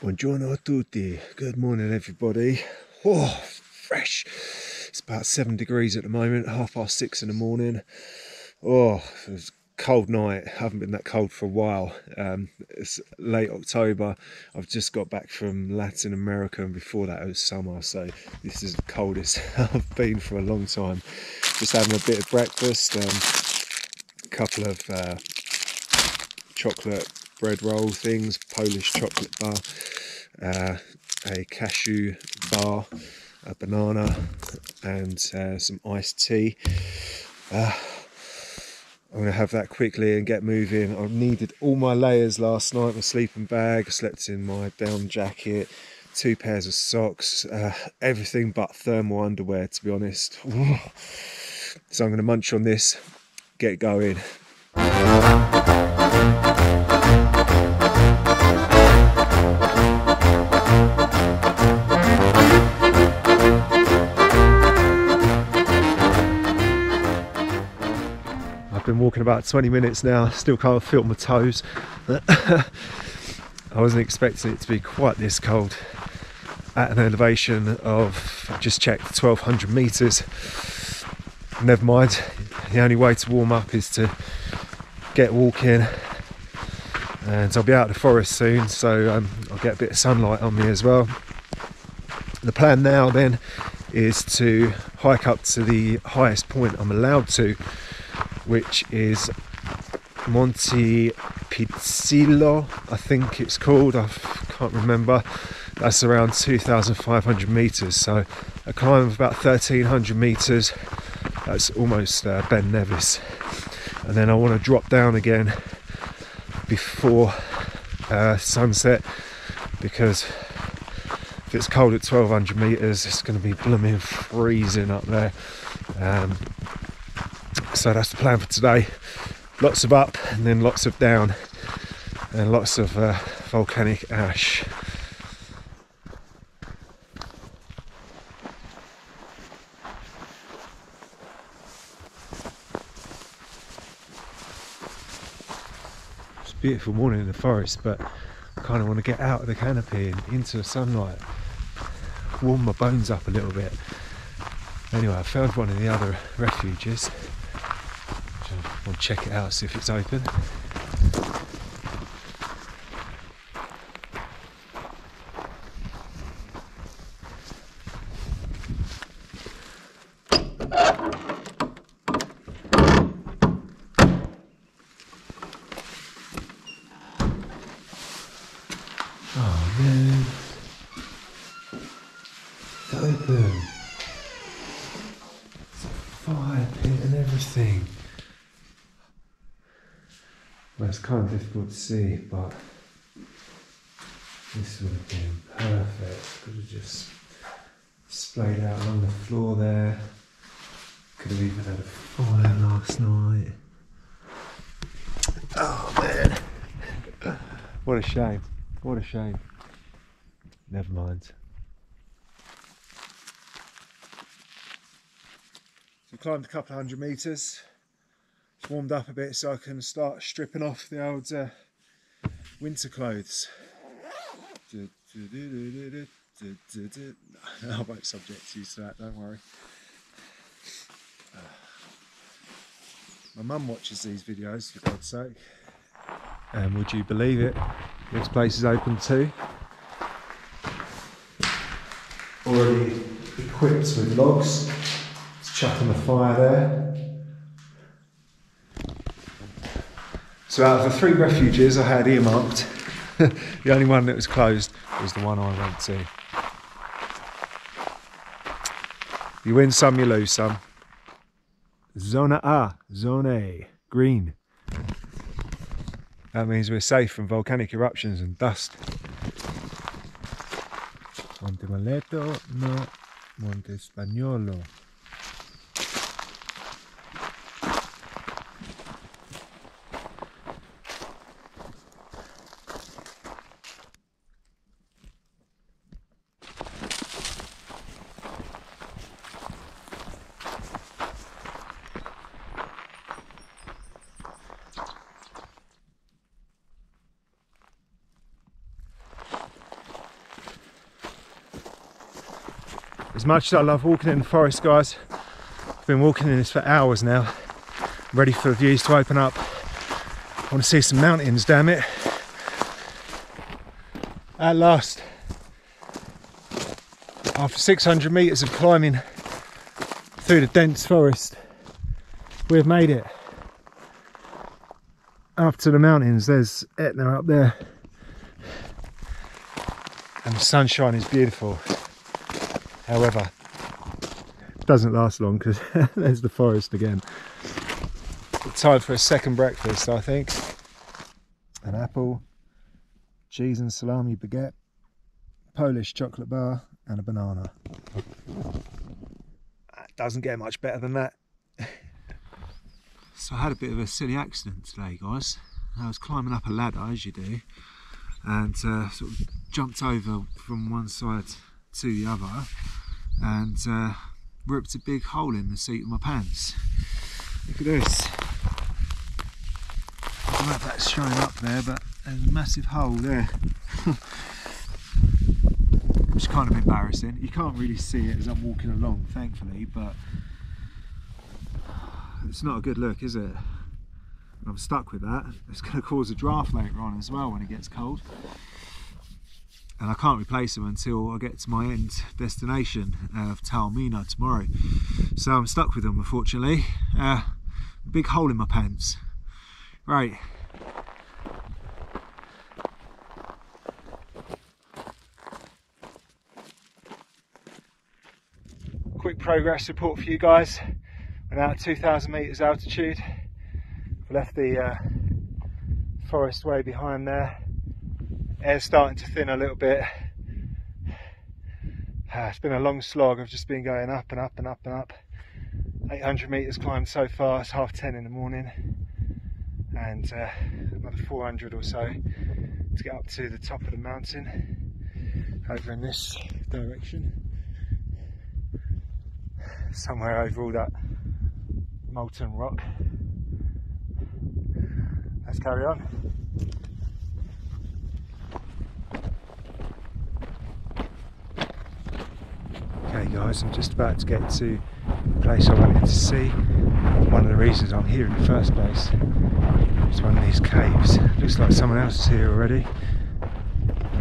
Buongiorno a tutti. Good morning, everybody. Oh, fresh. It's about 7 degrees at the moment, 6:30 in the morning. Oh, it was a cold night. I haven't been that cold for a while. It's late October. I've just got back from Latin America, and before that it was summer, so this is the coldest I've been for a long time. Just having a bit of breakfast, a couple of chocolate bread roll things, Polish chocolate bar, a cashew bar, a banana, and some iced tea. I'm going to have that quickly and get moving. I needed all my layers last night, my sleeping bag, I slept in my down jacket, 2 pairs of socks, everything but thermal underwear, to be honest. So I'm going to munch on this, get going. I've been walking about 20 minutes now, still can't feel my toes. I wasn't expecting it to be quite this cold at an elevation of, just checked, 1200 meters. Never mind, the only way to warm up is to get walking, and I'll be out of the forest soon, so I'll get a bit of sunlight on me as well. The plan now then is to hike up to the highest point I'm allowed to, which is Monte Pizzillo, I think it's called, I can't remember. That's around 2,500 meters, so a climb of about 1,300 meters. That's almost Ben Nevis, and then I want to drop down again before sunset, because if it's cold at 1,200 meters, it's going to be blooming freezing up there. So that's the plan for today. Lots of up and then lots of down, and lots of volcanic ash. It's a beautiful morning in the forest, but I kind of want to get out of the canopy and into the sunlight, warm my bones up a little bit. Anyway, I found one of the other refuges. I want to check it out, see if it's open. Oh man, it's open. It's a fire pit and everything. Well, it's kind of difficult to see, but this would have been perfect. Could have just splayed out along the floor there. Could have even had a fire last night. Oh man, what a shame. What a shame. Never mind. So I climbed a couple of 100 meters. It's warmed up a bit so I can start stripping off the old winter clothes. I won't subject you to that, don't worry. My mum watches these videos, for God's sake. And would you believe it, this place is open too. Already equipped with logs. Just chucking the fire there. So out of the 3 refuges I had earmarked, the only one that was closed was the one I went to. You win some, you lose some. Zona A, Zone A, green. That means we're safe from volcanic eruptions and dust. Monte Maleto, no. Monte Spagnolo. As much as I love walking in the forest, guys, I've been walking in this for hours now, ready for the views to open up. I want to see some mountains, damn it. At last, after 600 metres of climbing through the dense forest, we've made it up to the mountains. There's Etna up there, and the sunshine is beautiful. However, it doesn't last long because there's the forest again. Time for a second breakfast, I think. An apple, cheese and salami baguette, Polish chocolate bar and a banana. That doesn't get much better than that. So I had a bit of a silly accident today, guys. I was climbing up a ladder, as you do, and sort of jumped over from one side to the other and ripped a big hole in the seat of my pants. Look at this. I don't know if that's showing up there, but there's a massive hole there. Which is kind of embarrassing. You can't really see it as I'm walking along, thankfully, but it's not a good look, is it? I'm stuck with that. It's going to cause a draft later on as well when it gets cold. And I can't replace them until I get to my end destination of Taormina tomorrow. So I'm stuck with them, unfortunately. A big hole in my pants. Right. Quick progress report for you guys. We're now at 2,000 metres altitude. We left the forest way behind there. Air's starting to thin a little bit. It's been a long slog. I've just been going up and up and up and up. 800 metres climbed so far. It's 10:30 in the morning, and another 400 or so to get up to the top of the mountain over in this direction. Somewhere over all that molten rock. Let's carry on. Okay guys, I'm just about to get to the place I wanted to see. One of the reasons I'm here in the first place is one of these caves. Looks like someone else is here already.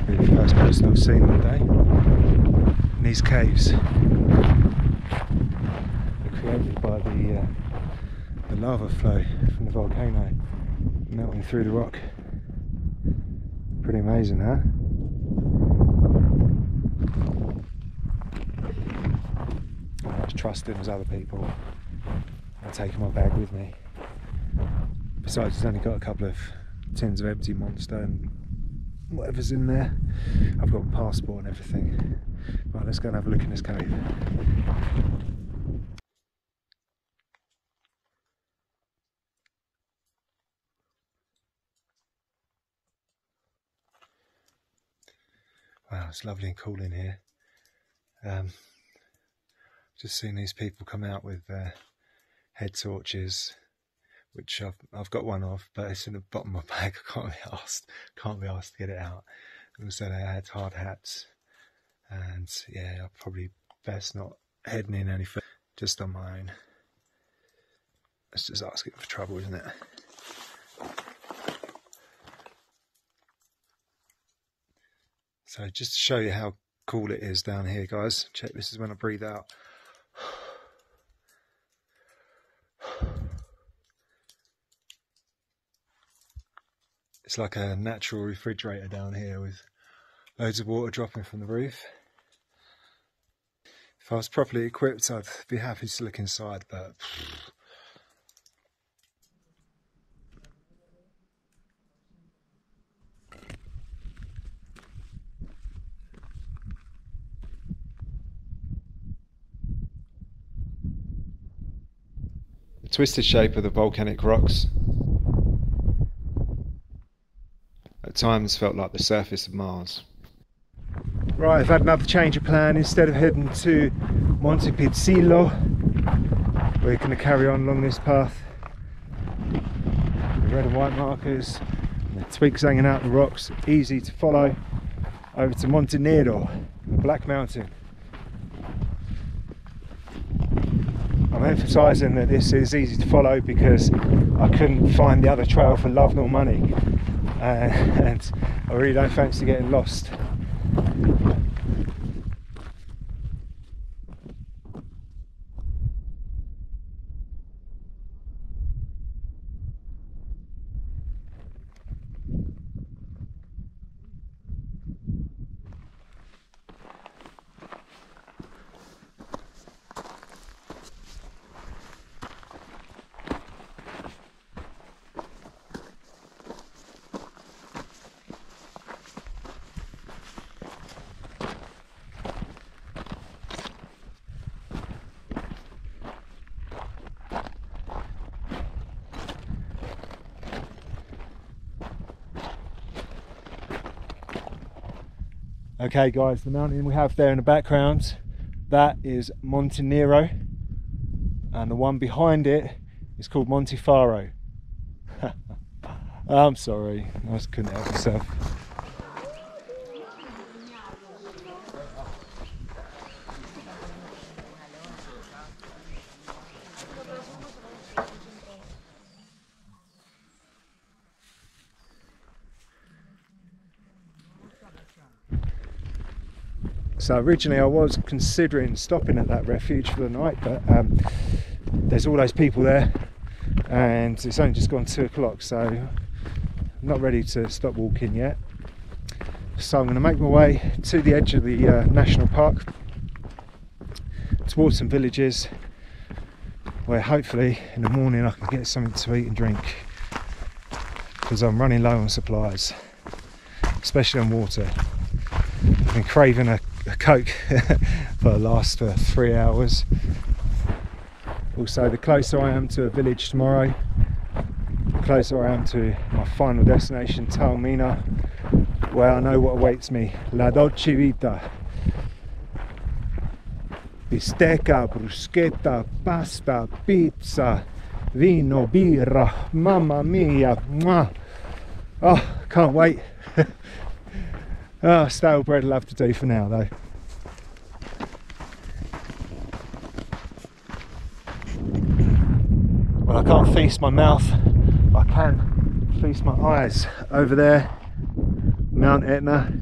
Maybe the first person I've seen all day. And these caves are created by the lava flow from the volcano melting through the rock. Pretty amazing, huh? Trusting as other people. I'm taking my bag with me. Besides, it's only got a couple of tins of empty Monster and whatever's in there. I've got my passport and everything. Right, let's go and have a look in this cave. Wow, it's lovely and cool in here. Just seen these people come out with head torches, which I've got one of, but it's in the bottom of my bag. I can't be asked to get it out. And also they had hard hats, and yeah, I'll probably best not heading in any further, just on my own. That's just asking for trouble, isn't it? So just to show you how cool it is down here, guys, check, this is when I breathe out. It's like a natural refrigerator down here with loads of water dropping from the roof. If I was properly equipped, I'd be happy to look inside, but the twisted shape of the volcanic rocks at times felt like the surface of Mars. Right, I've had another change of plan. Instead of heading to Monte Pizzillo, we're going to carry on along this path. The red and white markers, and the twigs hanging out the rocks, easy to follow, over to Monte Nero, the Black Mountain. I'm emphasising that this is easy to follow because I couldn't find the other trail for love nor money, and I really don't fancy getting lost. Okay guys, the mountain we have there in the background, that is Monte Nero, and the one behind it is called Monte Faro. I'm sorry, I just couldn't help myself. So originally I was considering stopping at that refuge for the night, but there's all those people there and it's only just gone 2 o'clock, so I'm not ready to stop walking yet. So I'm going to make my way to the edge of the national park, towards some villages where hopefully in the morning I can get something to eat and drink, because I'm running low on supplies, especially on water. I've been craving a Coke for the last 3 hours. Also, the closer I am to a village tomorrow, the closer I am to my final destination, Taormina, where I know what awaits me. La dolce vita. Bistecca, bruschetta, pasta, pizza, vino, birra, mamma mia. Mwah. Oh, can't wait. Oh, stale bread will have to do for now though. Well, I can't feast my mouth, I can feast my eyes. Over there, Mount Etna.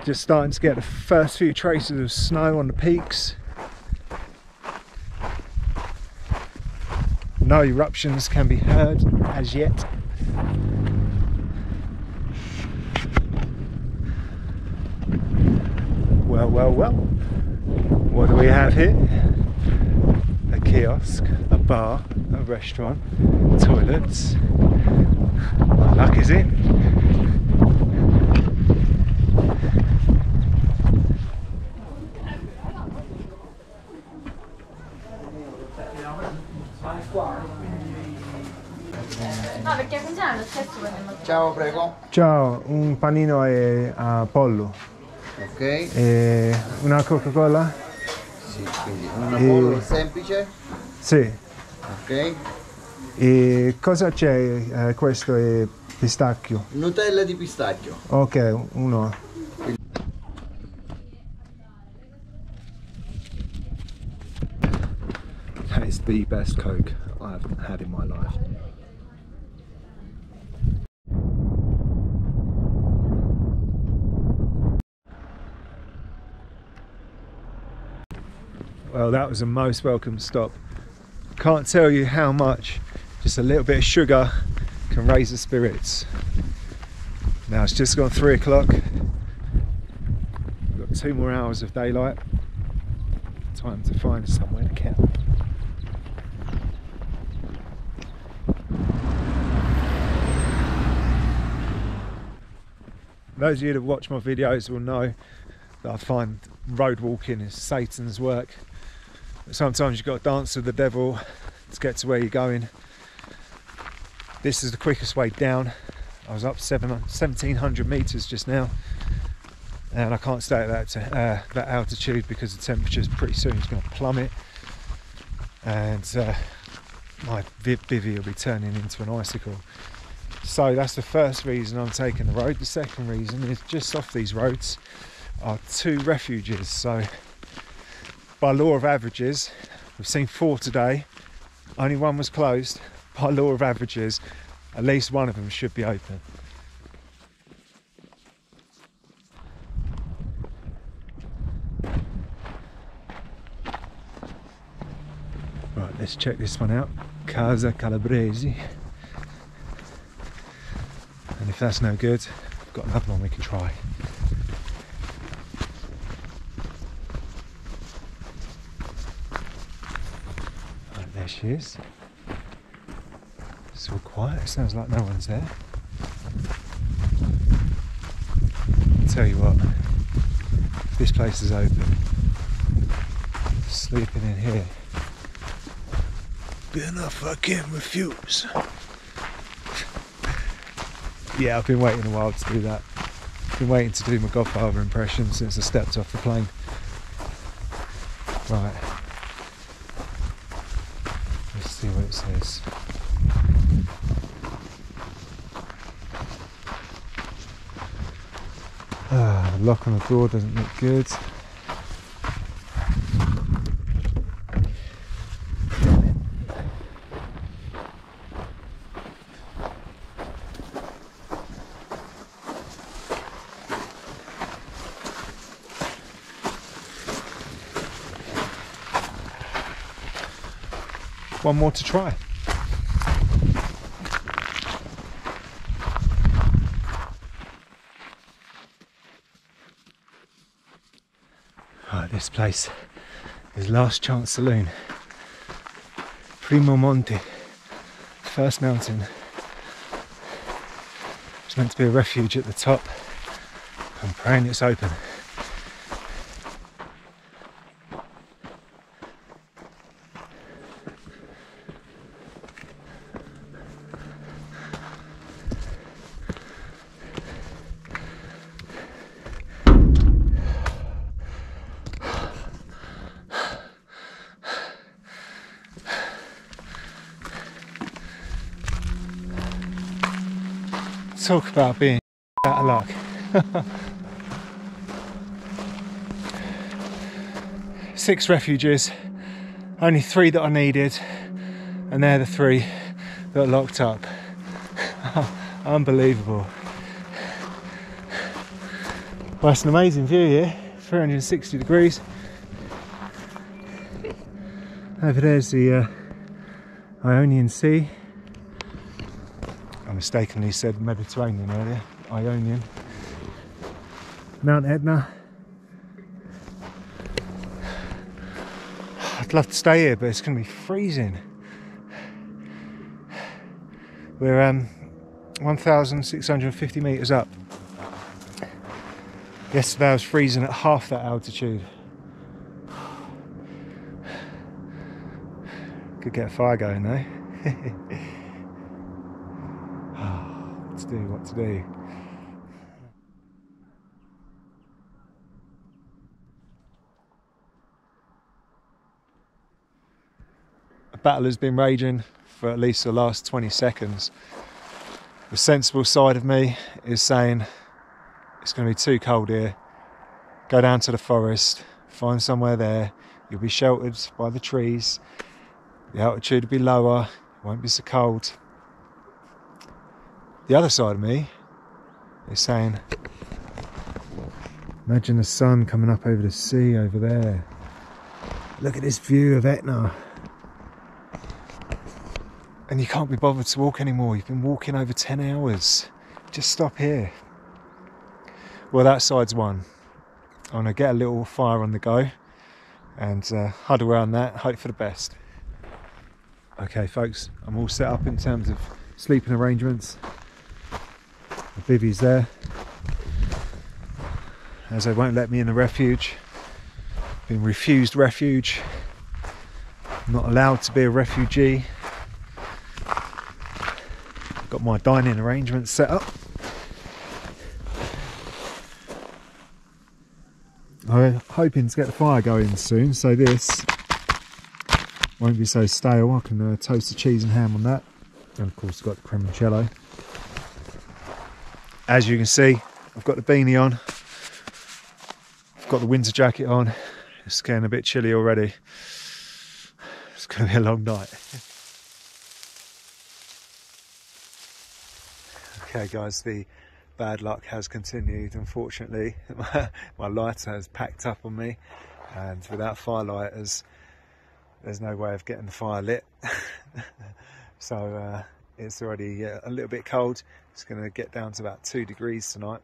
Just starting to get the first few traces of snow on the peaks. No eruptions can be heard as yet. Well, what do we have here? A kiosk, a bar, a restaurant, toilets. My luck is in. Ciao, prego. Ciao, un panino a pollo. Ok. E una Coca-Cola? Sì, quindi una pollo semplice. Sì. Ok. E cosa c'è? Questo è pistacchio. Nutella di pistacchio. Ok, uno. That is the best Coke I've had in my life. Well, that was a most welcome stop. Can't tell you how much just a little bit of sugar can raise the spirits. Now it's just gone 3 o'clock. We've got 2 more hours of daylight. Time to find somewhere to camp. Those of you that watch my videos will know that I find road walking is Satan's work. But sometimes you've got to dance with the devil to get to where you're going. This is the quickest way down. I was up 1700 meters just now, and I can't stay at that altitude because the temperature pretty soon is going to plummet, and my bivvy will be turning into an icicle. So that's the first reason I'm taking the road. The second reason is just off these roads are 2 refuges. So by law of averages, we've seen 4 today, only 1 was closed. By law of averages, at least one of them should be open. Right, let's check this one out. Casa Calabresi. And if that's no good, we've got another one we can try. Right, there she is. It's all quiet, it sounds like no one's there. I'll tell you what, if this place is open, sleeping in here, being a fucking refuse. Yeah, I've been waiting a while to do that. I've been waiting to do my Godfather impression since I stepped off the plane. Right. Let's see what it says. The lock on the door doesn't look good. One more to try. Right, this place is Last Chance Saloon. Primo Monte, first mountain. It's meant to be a refuge at the top. I'm praying it's open. Talk about being out of luck. 6 refuges, only 3 that I needed, and they're the 3 that are locked up. Unbelievable. Well, it's an amazing view here, 360 degrees. Over there's the Ionian Sea. I mistakenly said Mediterranean earlier, Ionian. Mount Etna. I'd love to stay here, but it's going to be freezing. We're 1,650 metres up. Yesterday I was freezing at half that altitude. Could get a fire going though. What to do. A battle has been raging for at least the last 20 seconds. The sensible side of me is saying it's going to be too cold here. Go down to the forest, find somewhere there. You'll be sheltered by the trees. The altitude will be lower, it won't be so cold. The other side of me is saying, imagine the sun coming up over the sea over there. Look at this view of Etna. And you can't be bothered to walk anymore. You've been walking over 10 hours. Just stop here. Well, that side's won. I'm going to get a little fire on the go and huddle around that, hope for the best. Okay folks, I'm all set up in terms of sleeping arrangements. The bivvy's there, as they won't let me in the refuge. Been refused refuge. I'm not allowed to be a refugee. Got my dining arrangements set up. I'm hoping to get the fire going soon, so this won't be so stale. I can toast the cheese and ham on that, and of course got the cremoncello. As you can see, I've got the beanie on, I've got the winter jacket on, It's getting a bit chilly already. It's going to be a long night. Okay guys, the bad luck has continued. Unfortunately, my lighter has packed up on me, and without firelighters there's no way of getting the fire lit. So it's already a little bit cold. It's going to get down to about 2 degrees tonight.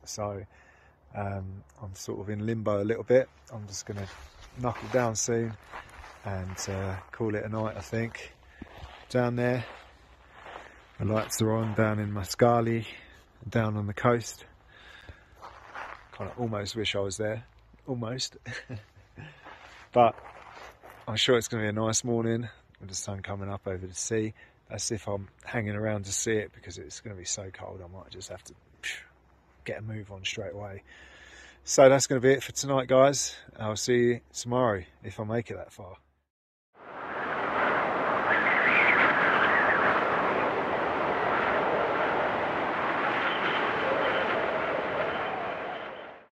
So I'm sort of in limbo a little bit. I'm just going to knuckle down soon and call it a night, I think. Down there, the lights are on down in Sicily, down on the coast. Kind of almost wish I was there, almost. But I'm sure it's going to be a nice morning with the sun coming up over the sea. That's if I'm hanging around to see it, because it's going to be so cold I might just have to get a move on straight away. So that's going to be it for tonight, guys. I'll see you tomorrow if I make it that far.